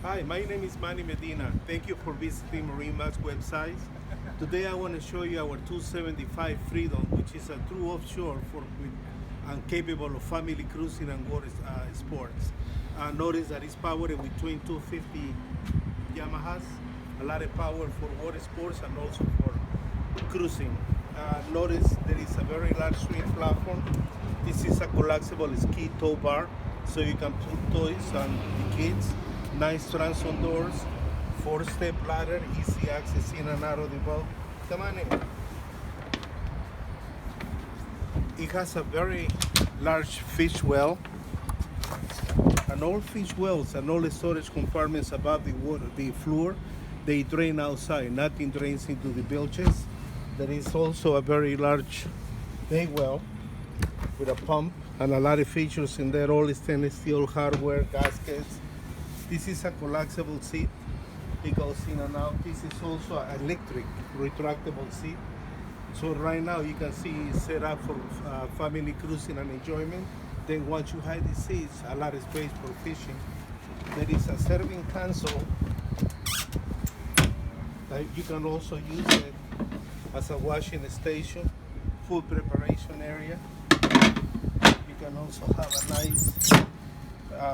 Hi, my name is Manny Medina. Thank you for visiting MarineMax website. Today I want to show you our 275 Freedom, which is a true offshore and capable of family cruising and water sports. Notice that it's powered with twin 250 Yamahas, a lot of power for water sports and also for cruising. Notice there is a very large swing platform. This is a collapsible ski tow bar, so you can put toys and the kids. Nice transom doors, 4-step ladder, easy access in and out of the boat. Come on in. It has a very large fish well, and all fish wells and all the storage compartments above the water, the floor, they drain outside. Nothing drains into the bilges. There is also a very large bay well with a pump and a lot of features in there, all stainless steel hardware, gaskets. This is a collapsible seat. It goes in and out. This is also an electric retractable seat. So right now you can see it's set up for family cruising and enjoyment. Then once you hide the seats, a lot of space for fishing. There is a serving console. You can also use it as a washing station, food preparation area. You can also have a nice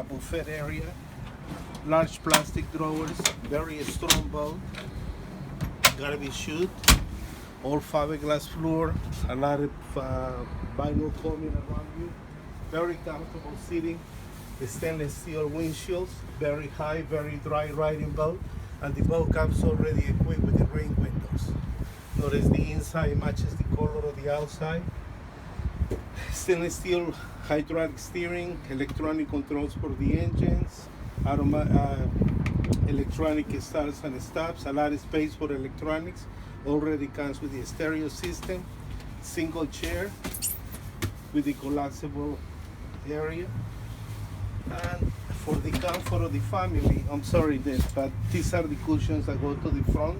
buffet area. Large plastic drawers, very strong boat, garbage chute, all fiberglass floor, a lot of vinyl combing around you, very comfortable seating, stainless steel windshields, very high, very dry riding boat, and the boat comes already equipped with the rain windows. Notice the inside matches the color of the outside. Stainless steel hydraulic steering, electronic controls for the engines, electronic starts and stops, a lot of space for electronics. Already comes with the stereo system, single chair with the collapsible area. And for the comfort of the family, but these are the cushions that go to the front.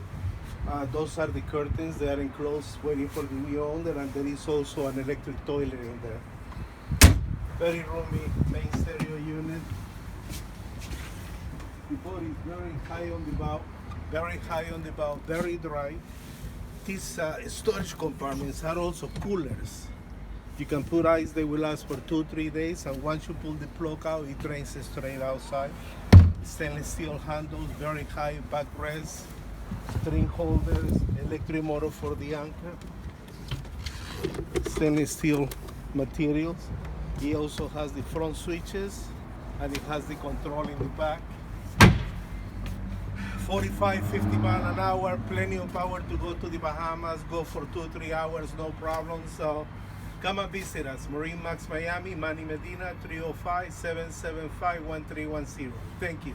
Those are the curtains. They are enclosed waiting for the new owner, and there is also an electric toilet in there. Very roomy main stereo unit. The boat is very high on the bow, very dry. These storage compartments are also coolers. You can put ice, they will last for 2-3 days, and once you pull the plug out, it drains straight outside. Stainless steel handles, very high backrest, string holders, electric motor for the anchor, stainless steel materials. It also has the front switches, and it has the control in the back. 45-50 miles an hour, plenty of power to go to the Bahamas, go for 2-3 hours, no problem. So come and visit us. MarineMax Miami, Manny Medina, 305-775-1310. Thank you.